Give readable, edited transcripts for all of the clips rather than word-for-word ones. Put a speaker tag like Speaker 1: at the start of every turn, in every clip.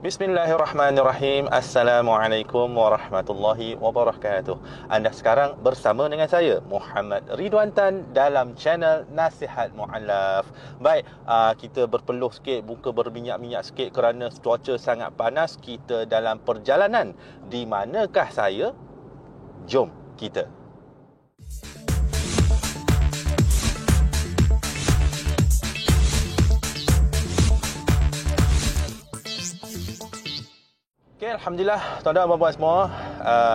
Speaker 1: Bismillahirrahmanirrahim. Assalamualaikum warahmatullahi wabarakatuh. Anda sekarang bersama dengan saya, Muhammad Ridwan Tan, dalam channel Nasihat Mu'allaf. Baik, kita berpeluh sikit, muka berminyak-minyak sikit kerana cuaca sangat panas. Kita dalam perjalanan. Di manakah saya? Jom kita. Okay, Alhamdulillah, tuan-tuan dan puan semua.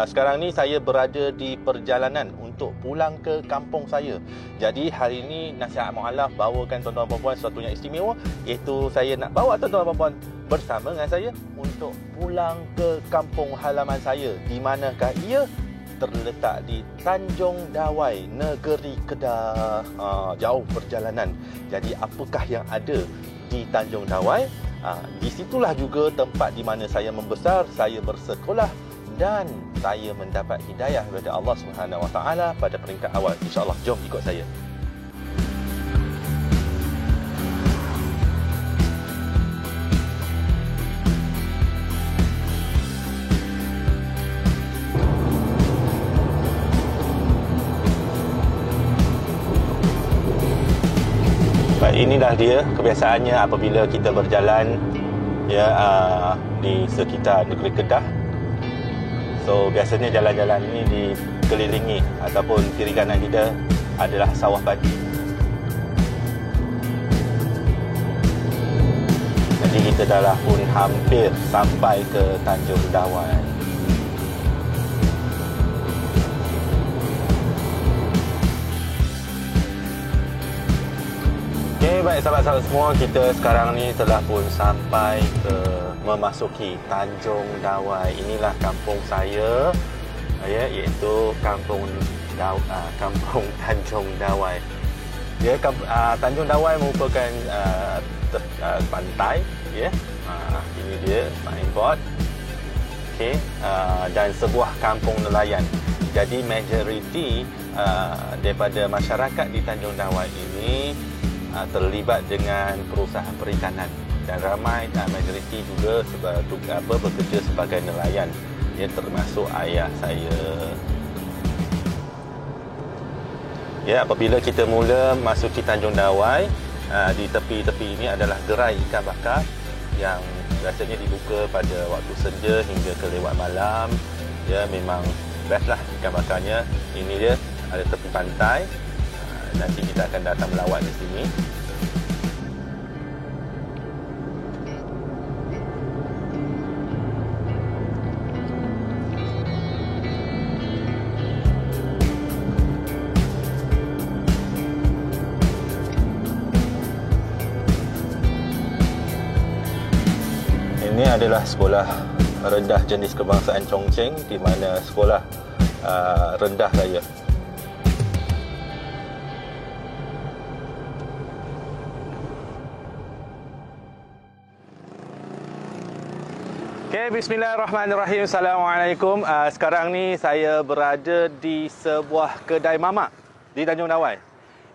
Speaker 1: Sekarang ni saya berada di perjalanan untuk pulang ke kampung saya. Jadi hari ini Nasihat Mu'allaf bawakan tuan-tuan dan puan sesuatu yang istimewa, iaitu saya nak bawa tuan-tuan dan puan bersama dengan saya untuk pulang ke kampung halaman saya. Di manakah ia? Terletak di Tanjung Dawai, negeri Kedah. Jauh perjalanan. Jadi apakah yang ada di Tanjung Dawai? Di situlah juga tempat di mana saya membesar, saya bersekolah dan saya mendapat hidayah daripada Allah Subhanahu Wa Taala pada peringkat awal. InsyaAllah, jom ikut saya. Inilah dia kebiasaannya apabila kita berjalan di sekitar negeri Kedah. So biasanya jalan-jalan ini dikelilingi ataupun kiri kanan kita adalah sawah padi. Jadi kita dah pun hampir sampai ke Tanjung Dawai. Baik sahabat-sahabat semua, kita sekarang ni telah pun sampai ke memasuki Tanjung Dawai. Inilah kampung saya, iaitu kampung Tanjung Dawai. Tanjung Dawai merupakan pantai, ini dia signboard. Dan sebuah kampung nelayan. Jadi majoriti daripada masyarakat di Tanjung Dawai ini terlibat dengan perusahaan perikanan dan ramai majoriti juga bekerja sebagai nelayan, termasuk ayah saya. Apabila kita mula masuki Tanjung Dawai, di tepi-tepi ini adalah gerai ikan bakar yang biasanya dibuka pada waktu senja hingga ke lewat malam. Memang best lah ikan bakarnya. Ini dia, ada tepi pantai. Nanti kita akan datang melawat di sini. Ini adalah sekolah rendah jenis kebangsaan Chongqing, di mana sekolah rendah saya. Bismillahirrahmanirrahim. Assalamualaikum. Sekarang ni saya berada di sebuah kedai mamak di Tanjung Dawai.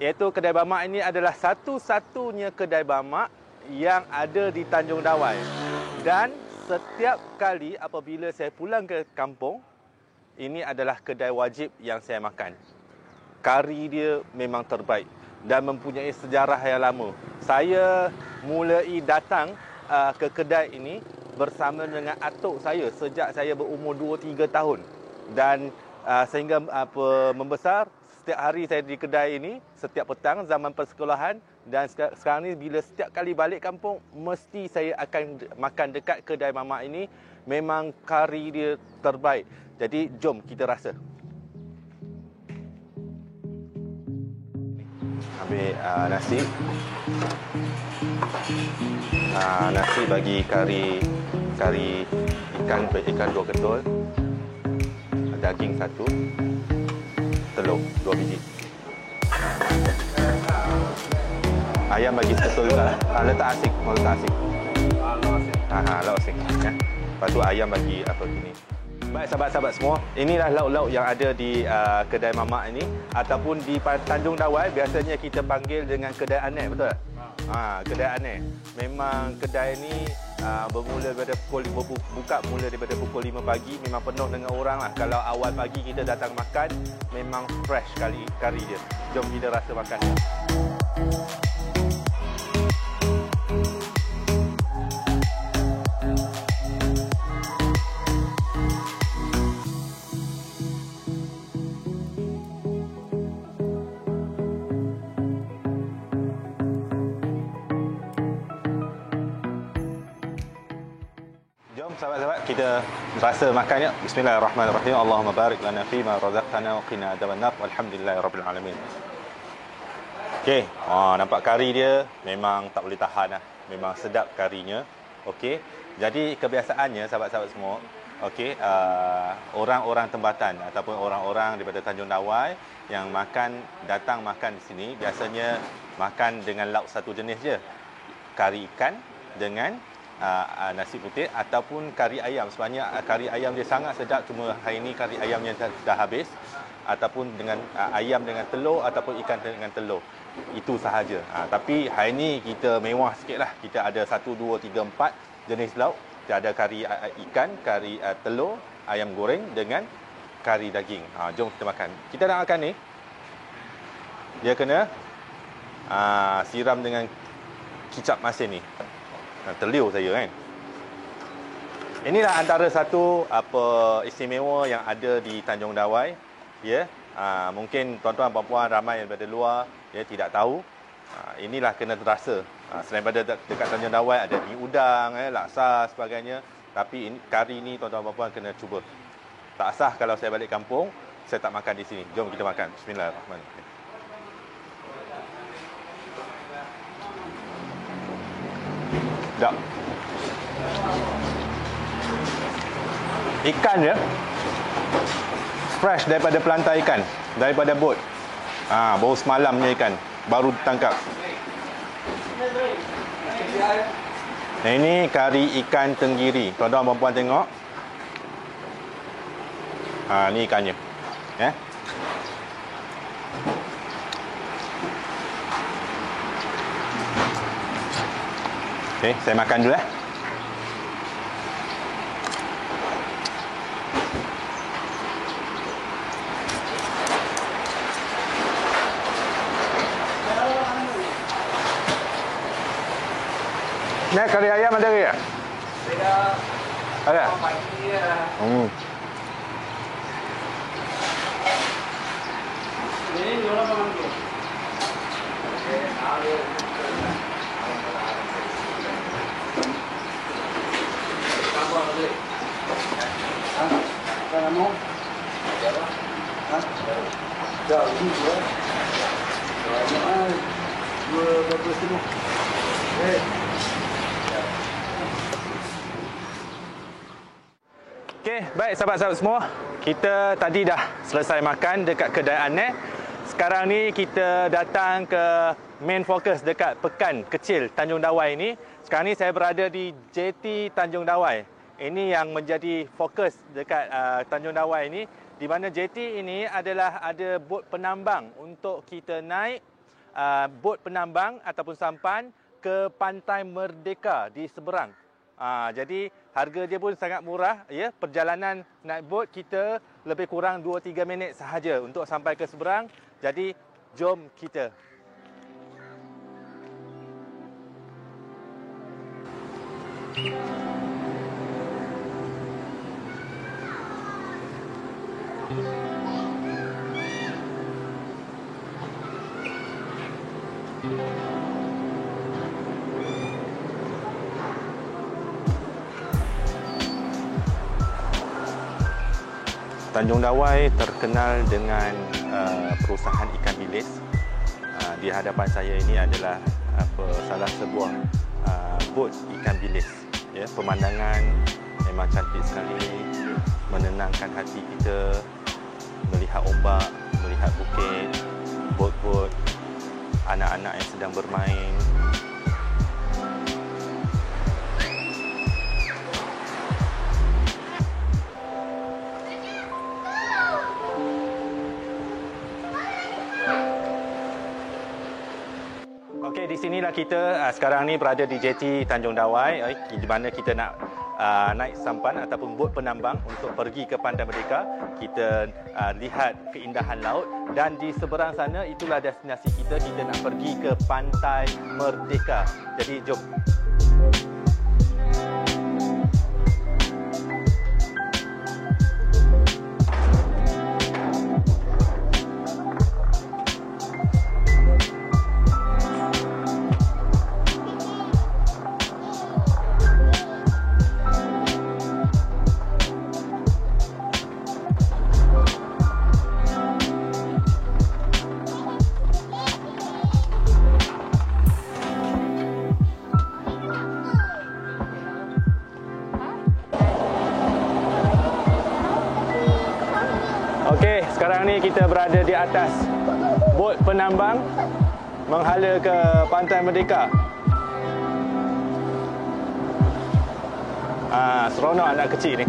Speaker 1: Iaitu kedai mamak ini adalah satu-satunya kedai mamak yang ada di Tanjung Dawai. Dan setiap kali apabila saya pulang ke kampung, ini adalah kedai wajib yang saya makan. Kari dia memang terbaik dan mempunyai sejarah yang lama. Saya mulai datang ke kedai ini bersama dengan atuk saya sejak saya berumur 2-3 tahun. Dan sehingga membesar, setiap hari saya di kedai ini, setiap petang zaman persekolahan. Dan sekarang ni bila setiap kali balik kampung, mesti saya akan makan dekat kedai mamak ini. Memang kari dia terbaik. Jadi jom kita rasa. Ambil nasi. Nasi bagi kari ikan 2 ketul, daging 1, telur 2 biji, ayam bagi seketul juga. Letak asik, letak asik. Lauk asik. Lepas tu ayam bagi apa gini. Baik sahabat-sahabat semua, inilah lauk-lauk yang ada di kedai mamak ini ataupun di Tanjung Dawai. Biasanya kita panggil dengan kedai aneh, betul tak? Kedai aneh. Memang kedai ini bermula daripada buka mula daripada pukul 5 pagi, memang penuh dengan orang lah. Kalau awal pagi kita datang makan, memang fresh kari dia. Jom kita rasa makan. Sahabat-sahabat, kita rasa makan ya. Bismillahirrahmanirrahim. Allahumma barik lana fi ma razaqtana wa qina adzabannar. Walhamdulillahirabbil alamin. Okey, nampak kari dia memang tak boleh tahan lah. Memang sedap karinya. Okey. Jadi kebiasaannya sahabat-sahabat semua, okey, orang-orang tempatan ataupun orang-orang daripada Tanjung Dawai yang datang makan di sini biasanya makan dengan lauk satu jenis je. Kari ikan dengan nasi putih ataupun kari ayam. Sebenarnya kari ayam dia sangat sedap, cuma hari ini kari ayamnya dah habis, ataupun dengan ayam dengan telur ataupun ikan dengan telur. Itu sahaja. Tapi hari ini kita mewah sikitlah. Kita ada 1 2 3 4 jenis lauk. Kita ada kari ikan, kari telur, ayam goreng dengan kari daging. Jom kita makan. Kita nak makan ni, dia kena siram dengan kicap masin ni. Terliur saya kan. Inilah antara satu istimewa yang ada di Tanjung Dawai. Ya, mungkin tuan-tuan puan-puan ramai daripada luar tidak tahu. Inilah kena terasa. Selain pada dekat Tanjung Dawai ada mi udang, laksa sebagainya. Tapi kari ni tuan-tuan puan-puan kena cuba. Tak sah kalau saya balik kampung saya tak makan di sini. Jom kita makan. Bismillahirrahmanirrahim. Sedap. Ikan dia fresh daripada pelantar ikan, daripada bot. Baru semalamnya ikan, baru ditangkap. Ini kari ikan tenggiri. Tuan-tuan dan puan tengok. Ni ikannya. Okey, saya makan dulu . Ni kari ayam ada ke? Ada. Ini orang makan dulu. Okey, baik sahabat-sahabat semua. Kita tadi dah selesai makan dekat kedai Aneh. Sekarang ni kita datang ke main fokus dekat Pekan Kecil Tanjung Dawai ni. Sekarang ni saya berada di JT Tanjung Dawai. Ini yang menjadi fokus dekat Tanjung Dawai ini, di mana JT ini adalah ada bot penambang untuk kita naik bot penambang ataupun sampan ke Pantai Merdeka di seberang. Jadi harga dia pun sangat murah ya. Perjalanan naik bot kita lebih kurang 2-3 minit sahaja untuk sampai ke seberang. Jadi jom kita. Tanjung Dawai terkenal dengan perusahaan ikan bilis. Di hadapan saya ini adalah salah sebuah bot ikan bilis. Ya, pemandangan memang cantik sekali, menenangkan hati kita, melihat ombak, melihat bukit, bot-bot, anak-anak yang sedang bermain. Okey, di sinilah inilah kita sekarang ni berada di JT Tanjung Dawai, di mana kita nak naik sampan ataupun bot penambang untuk pergi ke Pantai Merdeka. Kita lihat keindahan laut, dan di seberang sana itulah destinasi kita. Kita nak pergi ke Pantai Merdeka. Jadi jom. Okey, sekarang ni kita berada di atas bot penambang menghala ke Pantai Merdeka. Seronok anak kecil ni.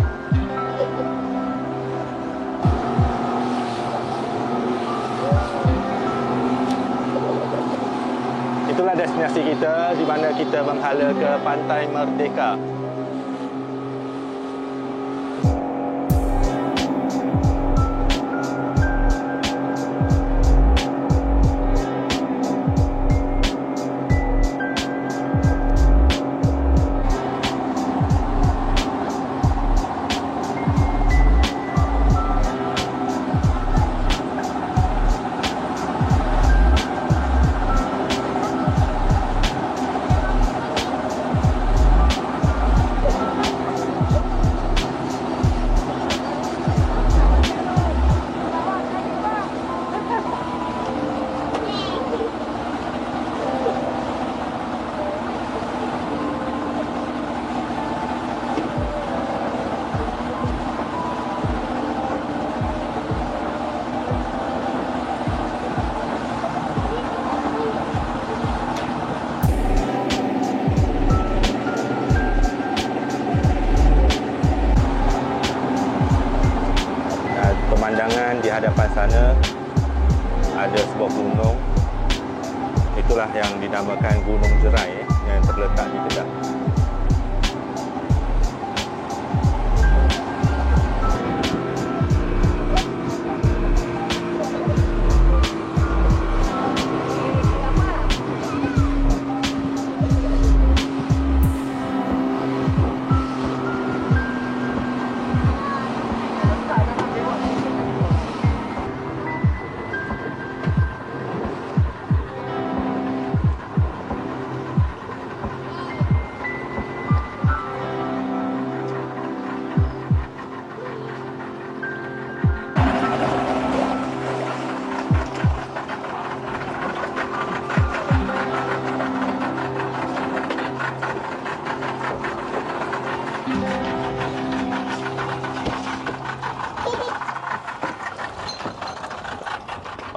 Speaker 1: Itulah destinasi kita, di mana kita menghala ke Pantai Merdeka. Pemandangan di hadapan sana ada sebuah gunung. Itulah yang dinamakan Gunung Jerai yang terletak di Kedah.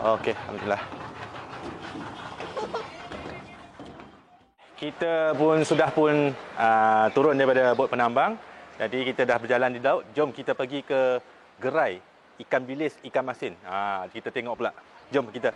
Speaker 1: Okey, alhamdulillah. Kita sudah turun daripada bot penambang. Jadi kita dah berjalan di laut. Jom kita pergi ke gerai ikan bilis, ikan masin. Kita tengok pula. Jom kita.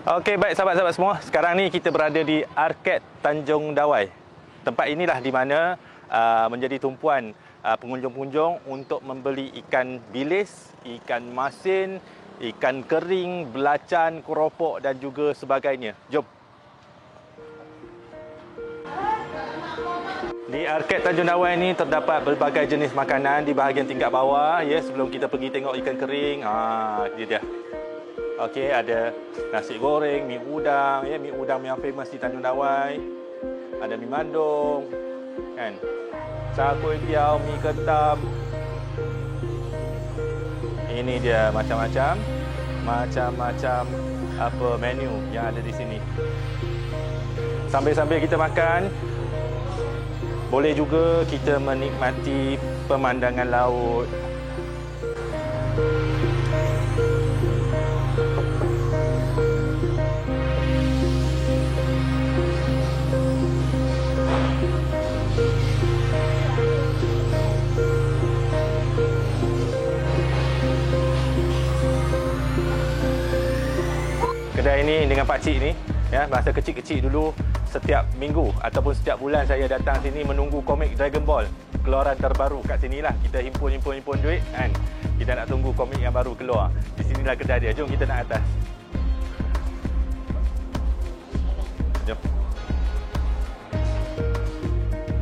Speaker 1: Okey, baik sahabat-sahabat semua. Sekarang ni kita berada di Arcade Tanjung Dawai. Tempat inilah di mana menjadi tumpuan pengunjung-pengunjung untuk membeli ikan bilis, ikan masin, ikan kering, belacan, keropok dan juga sebagainya. Jom. Di Arcade Tanjung Dawai ini terdapat berbagai jenis makanan di bahagian tingkat bawah. Ya, sebelum kita pergi tengok ikan kering, ini dia. Okey, ada nasi goreng, mi udang, ya, mi udang yang famous di Tanjung Dawai. Ada mi mandung, kan? Char kway teow, mi ketam. Ini dia macam-macam menu yang ada di sini. Sambil-sambil kita makan, boleh juga kita menikmati pemandangan laut. kedai ini dengan pakcik ni, ya, masa kecil-kecil dulu setiap minggu ataupun setiap bulan saya datang sini menunggu komik Dragon Ball keluaran terbaru. Kat sinilah kita himpun duit kan. Kita nak tunggu komik yang baru keluar. Di sinilah kedai dia. Jom kita nak atas. Jom.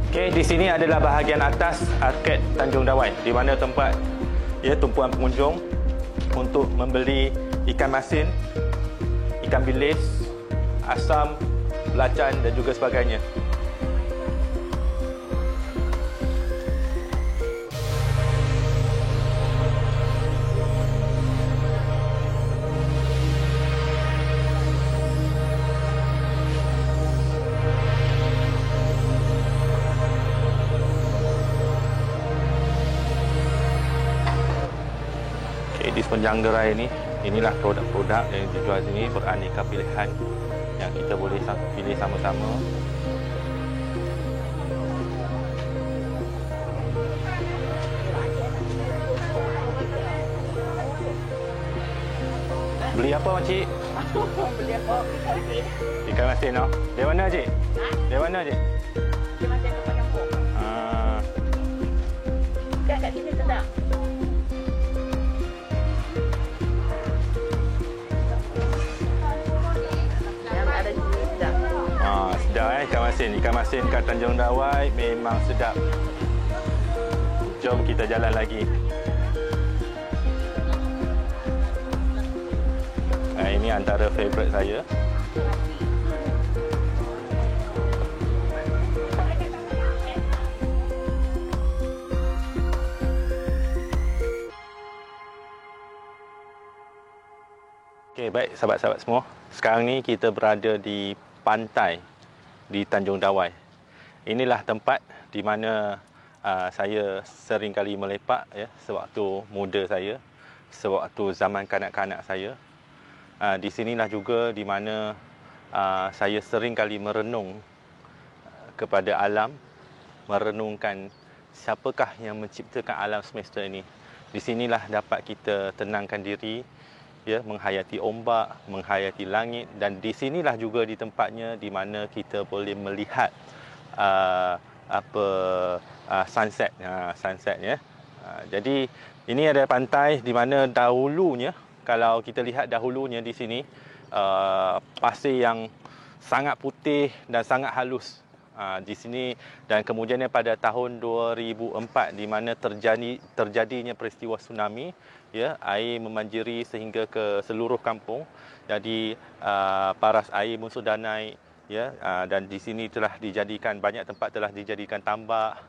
Speaker 1: Okey, di sini adalah bahagian atas Arcade Tanjung Dawai, di mana tempat tumpuan pengunjung untuk membeli ikan masin, ikan bilis, asam, belacan dan juga sebagainya. Di sepanjang gerai ini, inilah produk-produk yang dijual sini, beraneka pilihan yang kita boleh pilih sama-sama. Beli apa makcik?
Speaker 2: Beli apa?
Speaker 1: Ikan masin, no? Dari mana cik? Dari mana cik?
Speaker 2: Ikan masin tempat kampung. Kat sini sedap.
Speaker 1: Sedap ikan masin kat Tanjung Dawai memang sedap. Jom kita jalan lagi. Ini antara favourite saya. Okey, baik sahabat-sahabat semua. Sekarang ni kita berada di pantai di Tanjung Dawai. Inilah tempat di mana saya sering kali melepak, ya, sewaktu muda saya, sewaktu zaman kanak-kanak saya. Di sinilah juga di mana saya sering kali merenung kepada alam, merenungkan siapakah yang menciptakan alam semesta ini. Di sinilah dapat kita tenangkan diri, ya, menghayati ombak, menghayati langit, dan di sinilah juga di tempatnya di mana kita boleh melihat sunset, sunset, ya. Jadi ini ada pantai di mana dahulunya, kalau kita lihat dahulunya di sini, pasir yang sangat putih dan sangat halus di sini, dan kemudiannya pada tahun 2004 di mana terjadinya peristiwa tsunami, ya, air memanjiri sehingga ke seluruh kampung. Jadi paras air pun sudah naik, ya, dan di sini telah dijadikan, banyak tempat telah dijadikan tambak.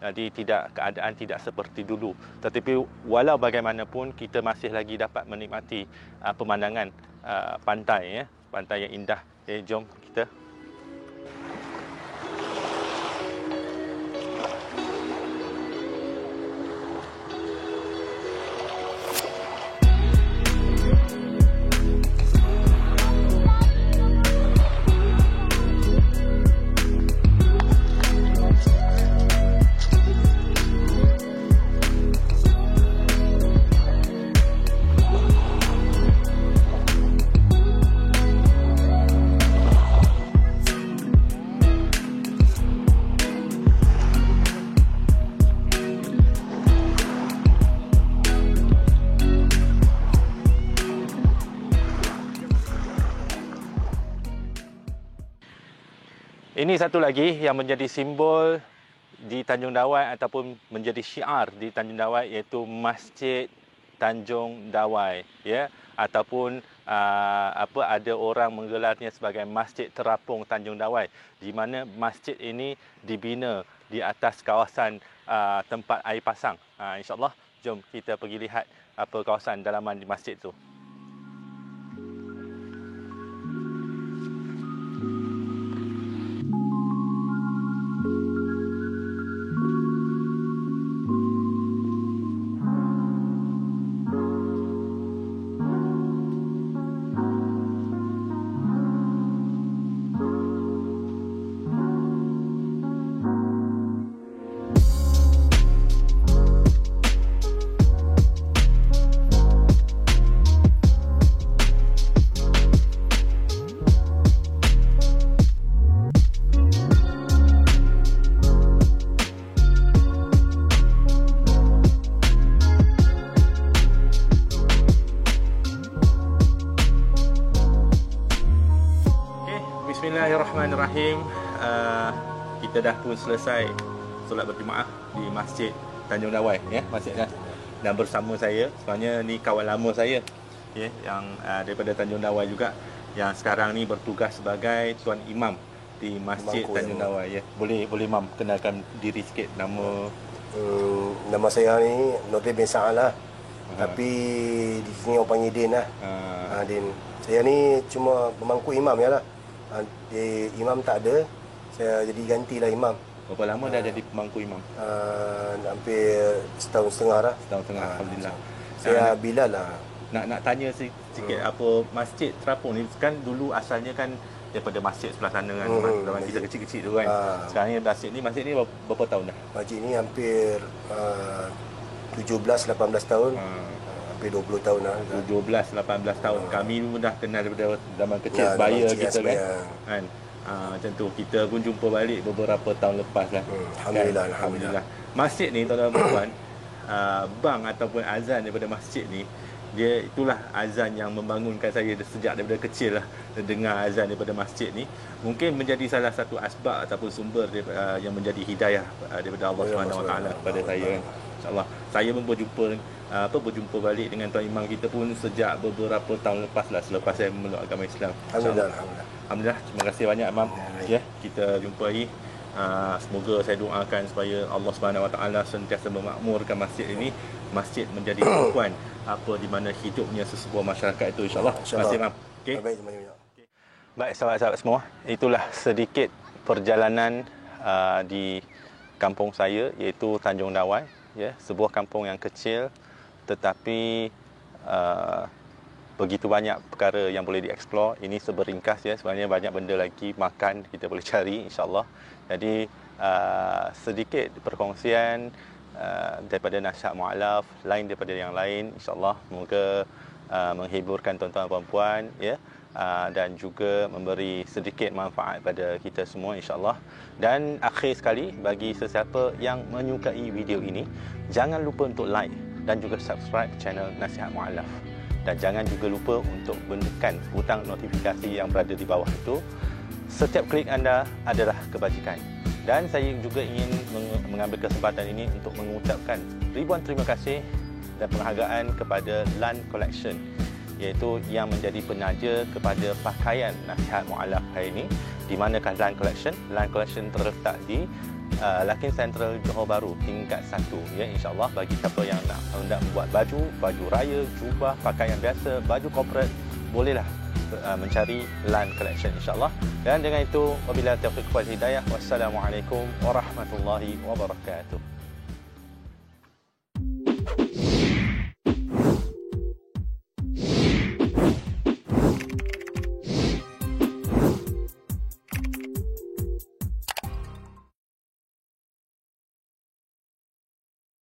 Speaker 1: Jadi keadaan tidak seperti dulu. Tetapi walau bagaimanapun kita masih lagi dapat menikmati pemandangan pantai, ya, pantai yang indah. Jom kita. Ini satu lagi yang menjadi simbol di Tanjung Dawai ataupun menjadi syiar di Tanjung Dawai, iaitu Masjid Tanjung Dawai, ya, ataupun ada orang menggelarnya sebagai Masjid Terapung Tanjung Dawai, di mana masjid ini dibina di atas kawasan tempat air pasang. InsyaAllah, jom kita pergi lihat apa kawasan dalaman di masjid tu. Bismillahirrahmanirrahim. Kita dah pun selesai solat berjemaah di Masjid Tanjung Dawai, ya, masjidnya. Dan bersama saya, sebenarnya ni kawan lama saya, ya, yang daripada Tanjung Dawai juga, yang sekarang ni bertugas sebagai tuan imam di Masjid Tanjung Dawai, ya. Boleh Imam kenalkan diri sikit, nama.
Speaker 3: Nama saya ni Nordin bin Sa'al lah. Tapi di sini orang panggil Din lah. Din. Saya ni cuma pemangku imam je lah. Imam tak ada, saya jadi gantilah imam.
Speaker 1: Berapa lama dah jadi pemangku imam?
Speaker 3: Hampir setahun setengah lah.
Speaker 1: Setahun setengah, alhamdulillah.
Speaker 3: Saya Bilal lah.
Speaker 1: Nak tanya sikit apa Masjid Terapung ni kan dulu asalnya kan daripada masjid sebelah sana kan, zaman kita kecil-kecil tu kan. Sekarang ni masjid ni berapa tahun dah?
Speaker 3: Masjid ni hampir 17-18 tahun. Hampir 20 tahun lah.
Speaker 1: 17-18 tahun. Kami pun dah kenal daripada zaman kecil, sebaya kita kan. Macam tu, kita pun jumpa balik beberapa tahun lepas lah.
Speaker 3: Alhamdulillah,
Speaker 1: kan? Alhamdulillah. Masjid ni tuan-tuan dan puan, bang ataupun azan daripada masjid ni, dia itulah azan yang membangunkan saya sejak daripada kecil lah. Dengar azan daripada masjid ni mungkin menjadi salah satu asbab ataupun sumber yang menjadi hidayah daripada Allah SWT kepada saya kan. InsyaAllah saya pun berjumpa balik dengan tuan imam kita pun sejak beberapa tahun lepas lah, selepas saya memeluk agama Islam. Alhamdulillah. Terima kasih banyak Imam. Ya, kita jumpa lagi. Semoga saya doakan supaya Allah SWT sentiasa memakmurkan masjid ini, masjid menjadi tumpuan di mana hidupnya sesebuah masyarakat itu, insyaAllah. Terima kasih Imam. Okay. Baik sahabat-sahabat semua, itulah sedikit perjalanan di kampung saya, iaitu Tanjung Dawai, ya, sebuah kampung yang kecil tetapi begitu banyak perkara yang boleh dieksplor. Ini seberingkas, ya, sebenarnya banyak benda lagi makan kita boleh cari, insyaAllah. Jadi sedikit perkongsian daripada nasihat mu'alaf, lain daripada yang lain, insyaAllah. Moga menghiburkan tuan-tuan dan puan, ya, dan juga memberi sedikit manfaat pada kita semua, insyaAllah. Dan akhir sekali, bagi sesiapa yang menyukai video ini, jangan lupa untuk like dan juga subscribe channel Nasihat Mu'alaf. Dan jangan juga lupa untuk tekan butang notifikasi yang berada di bawah itu. Setiap klik anda adalah kebajikan. Dan saya juga ingin mengambil kesempatan ini untuk mengucapkan ribuan terima kasih dan penghargaan kepada Lan Collection, iaitu yang menjadi penaja kepada pakaian Nasihat Mu'alaf hari ini. Di manakah Lan Collection? Lan Collection terletak di Lakin Central Johor Bahru tingkat 1, ya, insyaAllah. Bagi siapa yang nak membuat baju raya, jubah, pakaian biasa, baju corporate, bolehlah mencari Lan Collection, insyaAllah. Dan dengan itu, wabillahi taufiq wal hidayah, wassalamualaikum warahmatullahi wabarakatuh.